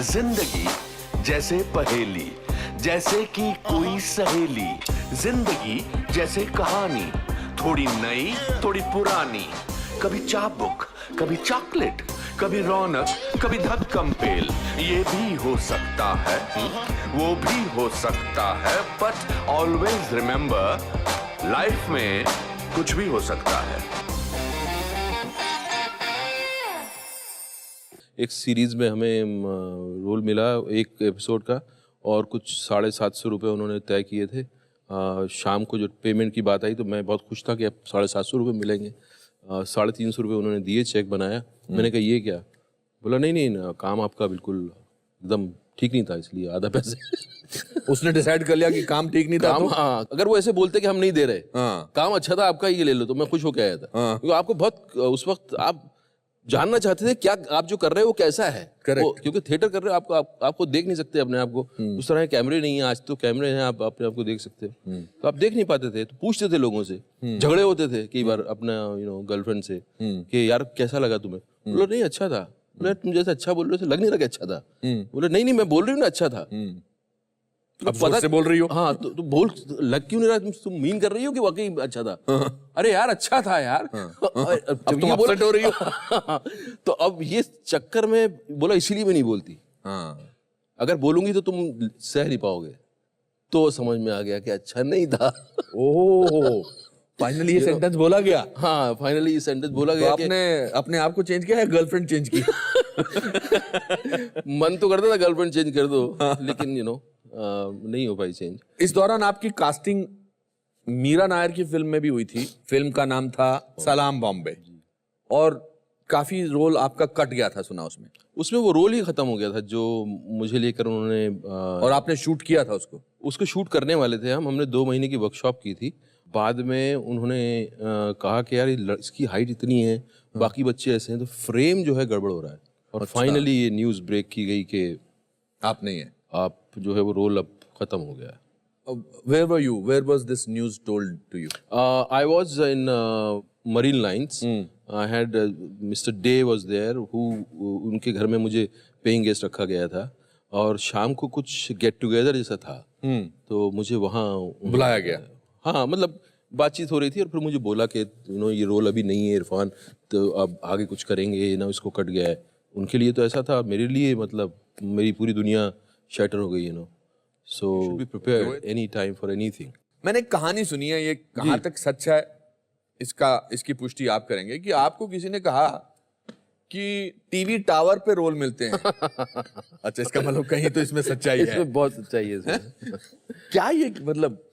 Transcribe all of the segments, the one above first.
जिंदगी जैसे पहेली, जैसे कि कोई सहेली। जिंदगी जैसे कहानी, थोड़ी नई थोड़ी पुरानी। कभी चाबुक, कभी चॉकलेट, कभी रौनक, कभी धक्कम पेल। ये भी हो सकता है, वो भी हो सकता है, बट ऑलवेज रिमेंबर, लाइफ में कुछ भी हो सकता है। एक सीरीज में हमें रोल मिला एक एपिसोड का, और कुछ 750 रुपये उन्होंने तय किए थे। शाम को जो पेमेंट की बात आई तो मैं बहुत खुश था कि अब 750 रुपये मिलेंगे। 350 रुपये उन्होंने दिए, चेक बनाया। मैंने कहा ये क्या? बोला नहीं, काम आपका बिल्कुल एकदम ठीक नहीं था, इसलिए आधा पैसे। उसने डिसाइड कर लिया कि काम ठीक नहीं था काम, तो? हाँ, अगर वो ऐसे बोलते कि हम नहीं दे रहे, काम अच्छा था आपका, ये ले लो, तो मैं खुश होकर आया था। क्योंकि आपको बहुत उस वक्त आप जानना चाहते थे क्या आप जो कर रहे हो वो कैसा है। क्योंकि थिएटर कर रहे हो, आपको देख नहीं सकते अपने आप को। उस तरह कैमरे नहीं है, आज तो कैमरे हैं, आप अपने आप को देख सकते हो। तो आप देख नहीं पाते थे, तो पूछते थे लोगों से, झगड़े होते थे कई बार अपना गर्लफ्रेंड से कि यार कैसा लगा तुम्हें? बोलो नहीं अच्छा था। बोले तुम जैसे अच्छा बोल रहे हो लग नहीं रहा कि अच्छा था। बोले नहीं मैं बोल रही हूँ ना अच्छा था। अब पता से बोल रही हो? हाँ, तो बोल लग क्यों नहीं रहा? तुम मीन कर रही हो कि वाकई अच्छा था? अरे यार अच्छा था यार। अब तुम अपसेट हो रही हो। तो अब ये चक्कर में बोला इसीलिए मैं नहीं बोलती। अगर बोलूंगी तो तुम सह नहीं पाओगे। तो समझ में आ गया कि अच्छा नहीं था। ओह, फाइनली ये सेंटेंस बोला गया। हाँ, फाइनली ये सेंटेंस बोला तो गया। आपने अपने आप को चेंज किया है, गर्लफ्रेंड चेंज की? मन तो करता था गर्लफ्रेंड चेंज कर दो, लेकिन नहीं हो पाई चेंज। इस दौरान आपकी कास्टिंग मीरा नायर की फिल्म में भी हुई थी। फिल्म का नाम था सलाम बॉम्बे, और काफी रोल आपका कट गया था सुना उसमें। उसमें वो रोल ही खत्म हो गया था जो मुझे लेकर उन्होंने और आपने शूट किया था उसको शूट करने वाले थे। हमने 2 महीने की वर्कशॉप की थी। बाद में उन्होंने कहा कि यार इसकी हाइट इतनी है, बाकी बच्चे ऐसे हैं, तो फ्रेम जो है गड़बड़ हो रहा है। और फाइनली ये न्यूज़ ब्रेक की गई कि आप नहीं है, आप जो है वो रोल अब खत्म हो गया। Where were you? Where was this news told to you? I was in Marine Lines. I had Mr. Day was there, उनके घर में मुझे पेइंग गेस्ट रखा गया था, और शाम को कुछ गेट टुगेदर जैसा था। तो मुझे वहाँ बुलाया गया। हाँ, मतलब बातचीत हो रही थी, और फिर मुझे बोला कि ये रोल अभी नहीं है इरफान, तो अब आगे कुछ करेंगे ना, इसको कट गया है। उनके लिए तो ऐसा था, मेरे लिए मतलब मेरी पूरी दुनिया शैटर हो गई so be prepared any time for anything. मैंने एक कहानी सुनी है, ये कहाँ तक सच है इसकी पुष्टि आप करेंगे, कि आपको किसी ने कहा कि टीवी टावर पे रोल मिलते हैं। अच्छा, इसका मतलब कहीं तो इसमें सच्चाई है। इसमें बहुत सच्चाई है इसमें। क्या ये मतलब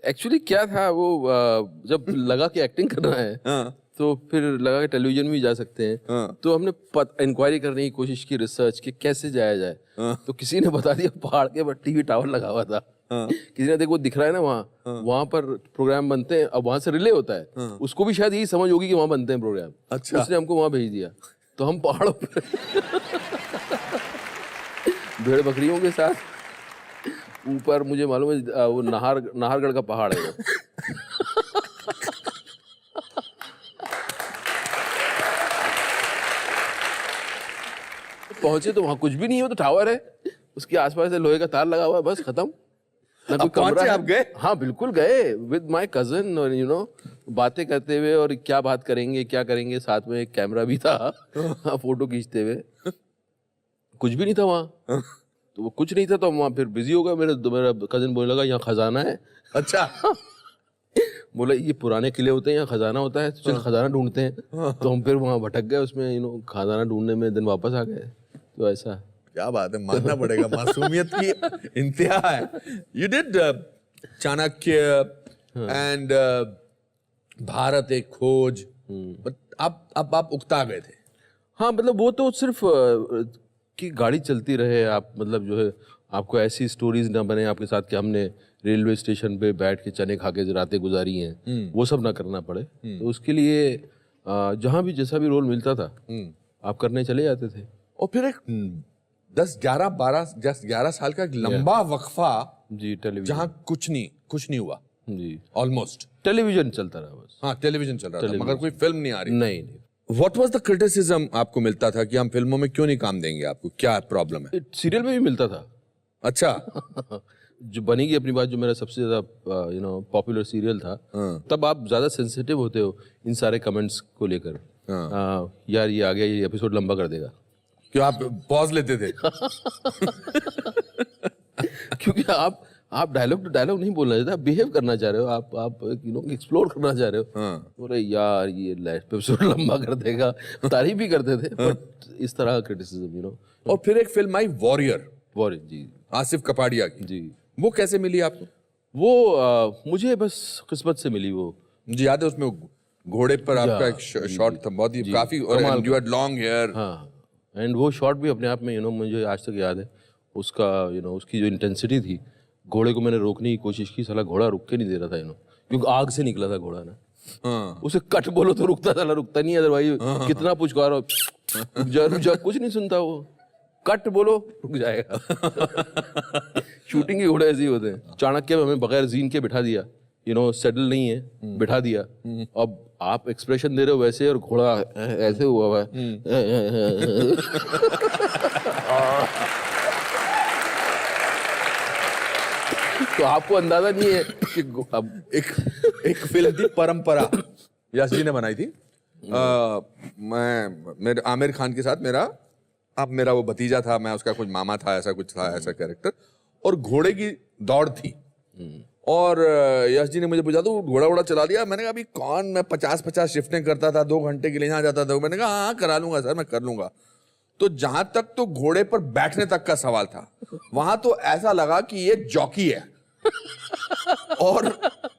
एक्चुअली क्या था वो, जब लगा कि एक्टिंग करना है, तो फिर लगा कि टेलीविजन में भी जा सकते हैं। तो हमने इंक्वायरी करने की कोशिश की, रिसर्च कि कैसे जाया जाए। तो किसी ने बता दिया पहाड़ के पर टीवी टावर लगा हुआ था। किसी ने देखो दिख रहा है ना वहाँ पर प्रोग्राम बनते हैं, अब वहाँ से रिले होता है। उसको भी शायद यही समझ होगी कि वहाँ बनते हैं प्रोग्राम। अच्छा। उसने हमको वहाँ भेज दिया, तो हम पहाड़ों पर भेड़ बकरियों के साथ ऊपर, मुझे मालूम है वो नाहरगढ़ का पहाड़ है वो। पहुंचे तो वहां कुछ भी नहीं है, वो तो टावर है, उसके आसपास से लोहे का तार लगा हुआ है, बस खत्म। ना कोई कमरा है। आप गए? हाँ बिल्कुल गए, विद माय कजन, और बातें करते हुए, और क्या बात करेंगे क्या करेंगे, साथ में एक कैमरा भी था। फोटो खींचते हुए। कुछ भी नहीं था वहाँ, तो वो कुछ नहीं था, तो हम वहाँ फिर बिजी हो गए। मेरा कजन बोलने लगा यहाँ खजाना है। अच्छा। बोला ये पुराने किले होते हैं, यहाँ खजाना होता है, तो चल खजाना ढूंढते हैं। तो हम फिर वहाँ भटक गए उसमें, खजाना ढूंढने में, दिन वापस आ गए। तो ऐसा। क्या बात है, मानना पड़ेगा, मासूमियत की इंतहा है। You did Chanakya and Bharat एक खोज, बट आप उकता गए थे। हाँ, मतलब वो तो सिर्फ कि गाड़ी चलती रहे, आप मतलब जो है आपको ऐसी स्टोरीज ना बने आपके साथ कि हमने रेलवे स्टेशन पे बैठ के चने खा के रातें गुजारी हैं, वो सब ना करना पड़े। तो उसके लिए जहाँ भी जैसा भी रोल मिलता था आप करने चले जाते थे। और फिर एक 10-11 साल का एक लंबा वक्फा जी, टेलीविजन, जहाँ कुछ नहीं हुआ जी, ऑलमोस्ट। टेलीविजन चलता रहा बस। हाँ, टेलीविजन चल रहा था, मगर कोई फिल्म नहीं आ रही। नहीं। व्हाट वाज द क्रिटिसिज्म आपको मिलता था कि हम फिल्मों में क्यों नहीं काम देंगे आपको, क्या प्रॉब्लम है? सीरियल में भी मिलता था। अच्छा। जो बनेगी अपनी बात, जो मेरा सबसे ज्यादा पॉपुलर सीरियल था, तब आप ज्यादा सेंसिटिव होते हो इन सारे कमेंट्स को लेकर। यार ये आ गया, ये एपिसोड लंबा कर देगा। क्यों आप पॉज लेते थे? क्योंकि आप डायलॉग टू डायलॉग नहीं बोलना चाहते, आप बिहेव करना चाह रहे हो, आप एक्सप्लोर करना चाह रहे हो। अरे यार ये लास्ट एपिसोड लंबा कर देगा, तारीफ भी करते थे, बट इस तरह क्रिटिसिज्म और फिर एक फिल्म आई वॉरियर, जी, आसिफ कपाड़िया की। जी। वो कैसे मिली आपको? वो मुझे बस किस्मत से मिली वो। मुझे याद है उसमें घोड़े पर आपका एक शॉट था, बहुत ही काफी, यू हैड लॉन्ग हेयर। हाँ, एंड वो शॉट भी अपने आप में मुझे आज तक याद है उसका, उसकी जो इंटेंसिटी थी। घोड़े को मैंने रोकने की कोशिश की, साला घोड़ा रुक के नहीं दे रहा था, क्योंकि आग से निकला था घोड़ा ना। उसे कट बोलो तो रुकता, साला रुकता नहीं, अदरवाइज कितना पुचकारो रुक जा, कुछ नहीं सुनता वो। कट बोलो रुक जाएगा। शूटिंग के घोड़े ऐसे ही होते हैं। चाणक्य में हमें बगैर जीन के बिठा दिया, सेटल नहीं है, बिठा दिया। अब आप एक्सप्रेशन दे रहे हो वैसे, और घोड़ा ऐसे हुआ हुआ है। तो आपको अंदाजा नहीं है कि अब एक फिल्म थी परंपरा, यश जी ने बनाई थी। मेरे आमिर खान के साथ मेरा वो भतीजा था, मैं उसका कुछ मामा था, ऐसा कुछ था, ऐसा कैरेक्टर। और घोड़े की दौड़ थी, और यश जी ने मुझे पूछा, तो घोड़ा चला दिया? मैंने कहा अभी कौन, मैं 50-50 शिफ्टें करता था, 2 घंटे के लिए यहाँ जाता था। मैंने कहा हाँ करा लूंगा सर, मैं कर लूंगा। तो जहां तक तो घोड़े पर बैठने तक का सवाल था, वहां तो ऐसा लगा कि ये जॉकी है। और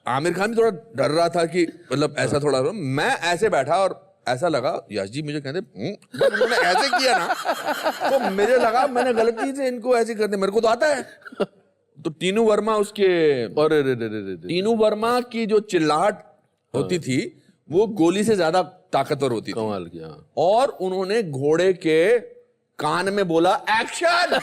आमिर खान भी थोड़ा डर रहा था कि मतलब ऐसा थोड़ा, मैं ऐसे बैठा और ऐसा लगा, यश जी मुझे कहते उन्होंने ऐसे किया ना, तो मुझे लगा मैंने गलती से इनको ऐसे कर दिया, मेरे को तो आता है। तो टीनू वर्मा टीनू वर्मा की जो चिल्लाहट होती थी वो गोली से ज्यादा ताकतवर होती थी। कमाल किया। और उन्होंने घोड़े के कान में बोला एक्शन।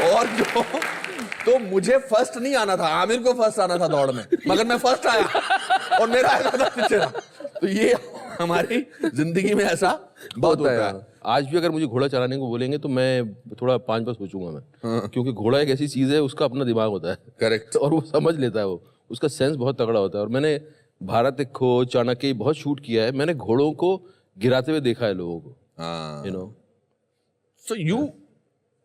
और जो तो मुझे फर्स्ट नहीं आना था, आमिर को फर्स्ट आना था दौड़ में, मगर मैं फर्स्ट आया और मेरा ऐसा था पीछे। तो ये हमारी जिंदगी में ऐसा बहुत होता है। आज भी अगर मुझे घोड़ा चलाने को बोलेंगे तो मैं थोड़ा 5 बार सोचूंगा मैं। क्योंकि घोड़ा एक ऐसी चीज है, उसका अपना दिमाग होता है। करेक्ट। और वो समझ लेता है, वो उसका सेंस बहुत तगड़ा होता है। और मैंने भारत एक खोज, चाणक्य बहुत शूट किया है, मैंने घोड़ों को गिराते हुए देखा है लोगों को। So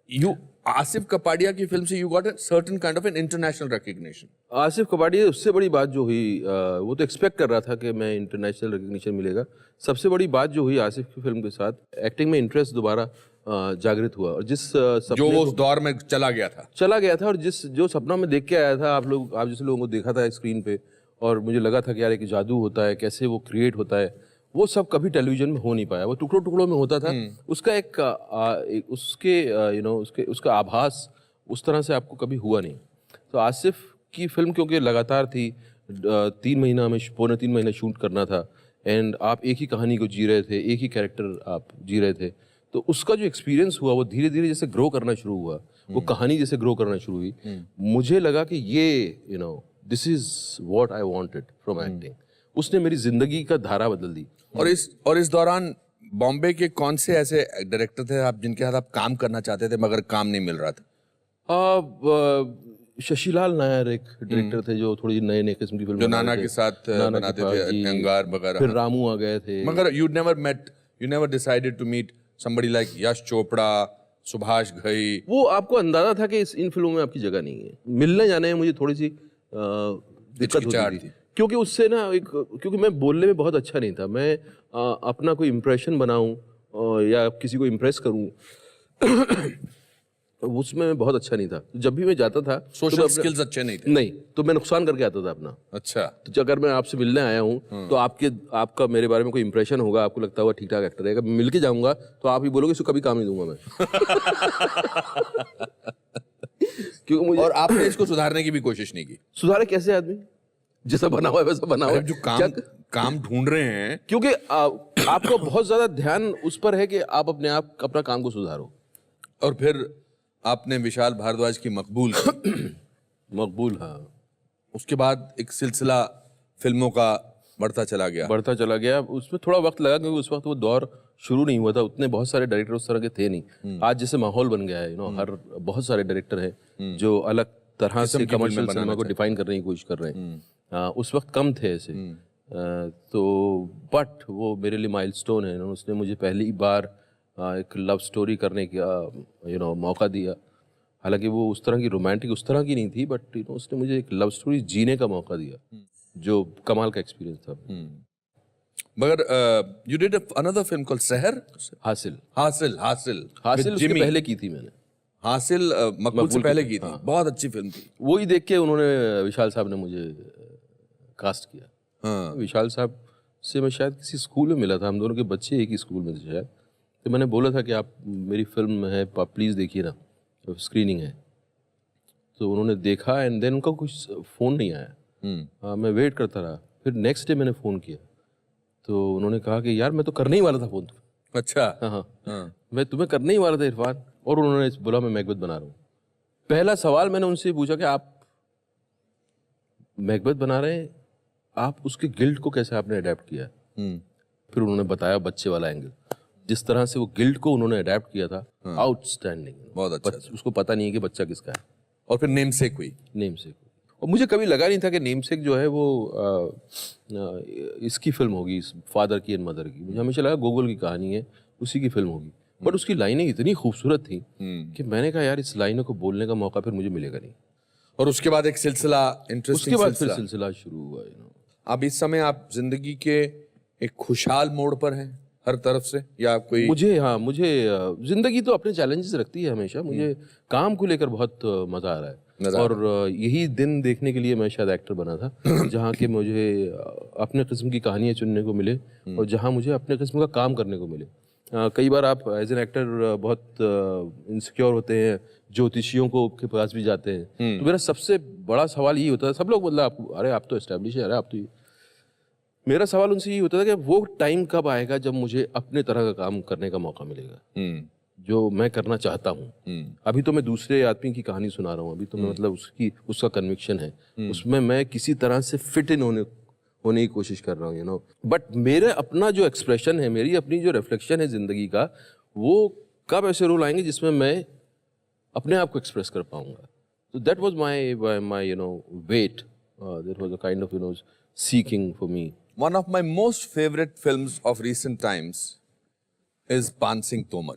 you आसिफ कपाड़िया की फिल्म से you got a certain kind of an international recognition. Asif Kapadia, उससे बड़ी बात जो हुई, वो तो एक्सपेक्ट कर रहा था कि मैं इंटरनेशनल रिकग्निशन मिलेगा। सबसे बड़ी बात जो हुई आसिफ की फिल्म के साथ, एक्टिंग में इंटरेस्ट दोबारा जागृत हुआ। और जिस जो वो उस दौर में चला गया था, और जो सपना में देख के आया था, आप जैसे लोगों को देखा था स्क्रीन पे, और मुझे लगा था कि यार एक जादू होता है, कैसे वो क्रिएट होता है, वो सब कभी टेलीविजन में हो नहीं पाया। वो टुकड़ों टुकड़ों में होता था। उसका उसका आभास उस तरह से आपको कभी हुआ नहीं। तो आसिफ की फिल्म क्योंकि लगातार थी, 3 महीना में, पौने 3 महीने शूट करना था, एंड आप एक ही कहानी को जी रहे थे, एक ही कैरेक्टर आप जी रहे थे। तो उसका जो एक्सपीरियंस हुआ, वो धीरे धीरे जैसे ग्रो करना शुरू हुआ, वो कहानी जैसे ग्रो करना शुरू हुई, मुझे लगा कि ये this is what I wanted from acting. उसने मेरी जिंदगी का धारा बदल दी। और इस दौरान बॉम्बे के कौन से ऐसे डायरेक्टर थे आप जिनके साथ आप काम करना चाहते थे मगर काम नहीं मिल रहा था? शशिलाल नायर एक डायरेक्टर थे जो थोड़ी नए किस्म की फिल्म, जो नाना के साथ बनाते थे, अंगार वगैरह। फिर रामू आ गए थे। मगर you never decided to meet somebody like Yash Chopra, Subhash Ghai. वो आपको अंदाजा था कि इन फिल्मों में आपकी जगह नहीं है। मिलने जाने में मुझे थोड़ी सी दिक्कत होती थी, क्योंकि उससे ना क्योंकि मैं बोलने में बहुत अच्छा नहीं था। मैं अपना कोई इम्प्रेशन बनाऊं या किसी को इम्प्रेस करूं, उसमें मैं बहुत अच्छा नहीं था। तो जब भी मैं जाता था, सोशल स्किल्स अच्छे नहीं थे। नहीं, तो मैं नुकसान करके आता था अपना। अच्छा। तो अगर मैं आपसे मिलने आया हूँ तो आपका मेरे बारे में कोई इंप्रेशन होगा, आपको लगता होगा ठीक ठाक एक्टर है। मिल के जाऊंगा तो आप ही बोलोगे इसको कभी काम नहीं दूंगा मैं। क्योंकि मुझे, और आपने इसको सुधारने की भी कोशिश नहीं की? सुधारे कैसे? आदमी जैसा बना हुआ है वैसा बना हुआ है। जो काम ढूंढ रहे हैं, क्योंकि आपको बहुत ज्यादा ध्यान उस पर है कि आप अपना काम को सुधारो। और फिर आपने विशाल भारद्वाज की मकबूल मकबूल, हाँ, उसके बाद एक सिलसिला फिल्मों का बढ़ता चला गया। उसमें थोड़ा वक्त लगा क्योंकि उस वक्त वो दौर शुरू नहीं हुआ था, उतने बहुत सारे डायरेक्टर उस तरह के थे नहीं। आज जैसे माहौल बन गया है, हर बहुत सारे डायरेक्टर हैं जो अलग तरह से कमर्शियल सिनेमा को डिफाइन करने की कोशिश कर रहे हैं। उस वक्त कम थे ऐसे। तो बट वो मेरे लिए माइलस्टोन है। उसने मुझे पहली बार एक लव स्टोरी करने का मौका दिया। हालांकि वो उस तरह की रोमांटिक उस तरह की नहीं थी, बट उसने मुझे एक लव स्टोरी जीने का मौका दिया, जो कमाल का एक्सपीरियंस था। मगर you did another film called सहर। हासिल उसके पहले की थी मैंने। हासिल मकबूल से पहले की थी। बहुत अच्छी फिल्म थी। वही देख के उन्होंने, विशाल साहब ने मुझे कास्ट किया। विशाल साहब से मैं शायद किसी स्कूल में मिला था, हम दोनों के बच्चे एक ही स्कूल में थे शायद। तो मैंने बोला था कि आप मेरी फिल्म है, आप प्लीज़ देखिए ना, तो स्क्रीनिंग है। तो उन्होंने देखा एंड देन उनका कुछ फ़ोन नहीं आया। मैं वेट करता रहा। फिर नेक्स्ट डे मैंने फ़ोन किया तो उन्होंने कहा कि यार मैं तो करने ही वाला था फ़ोन। अच्छा। हाँ, मैं तुम्हें करने ही वाला था इरफान। और उन्होंने बोला मैं मैकबेथ बना रहा हूँ। पहला सवाल मैंने उनसे पूछा कि आप मैकबेथ बना रहे हैं, आप उसके गिल्ट को कैसे आपने अडेप्ट किया? फिर उन्होंने बताया बच्चे वाला एंगल, जिस तरह से वो गिल्ट को उन्होंने अडेप्ट किया था, आउटस्टैंडिंग। बहुत अच्छा। उसको पता नहीं है कि बच्चा किसका है। और फिर नेमसेक हुई। और मुझे कभी लगा नहीं था कि नेमसेक जो है वो इसकी फिल्म होगी, इस फादर की एंड मदर की। मुझे हमेशा लगा गोगोल की कहानी है, उसी की फिल्म होगी। बट उसकी लाइनें इतनी खूबसूरत थी कि मैंने कहा यार इस लाइनों को बोलने का मौका फिर मुझे मिलेगा नहीं। और उसके बाद एक सिलसिला, इंटरेस्टिंग उसके बाद फिर सिलसिला शुरू हुआ। अब इस समय आप जिंदगी के एक खुशहाल मोड़ पर हैं हर तरफ से, या कोई? मुझे जिंदगी तो अपने चैलेंजेस रखती है हमेशा। मुझे काम को लेकर बहुत मजा आ रहा है। और यही दिन देखने के लिए मैं शायद एक्टर बना था, जहाँ के मुझे अपने किस्म की कहानियाँ चुनने को मिले और जहाँ मुझे अपने किस्म का काम करने को मिले। कई बार आप एज एन एक्टर बहुत इनसिक्योर होते हैं, ज्योतिषियों को के पास भी जाते हैं। तो मेरा सबसे बड़ा सवाल यही होता था, सब लोग मतलब अरे आप तो एस्टेब्लिश है, अरे आप तो मेरा सवाल उनसे यही होता था कि वो टाइम कब आएगा जब मुझे अपने तरह का काम करने का मौका मिलेगा जो मैं करना चाहता हूँ। अभी तो मैं दूसरे आदमी की कहानी सुना रहा हूँ, अभी तो मैं मतलब उसका कन्विक्शन है, उसमें मैं किसी तरह से फिट इन होने की कोशिश कर रहा हूँ बट मेरे अपना जो एक्सप्रेशन है, मेरी अपनी जो रिफ्लेक्शन है जिंदगी का, वो कब ऐसे रोल आएंगे जिसमें मैं अपने आप को एक्सप्रेस कर पाऊंगा। तो that was my weight, that was a kind of seeking for me. One of my most favorite films of recent times is Pan Singh Tomar.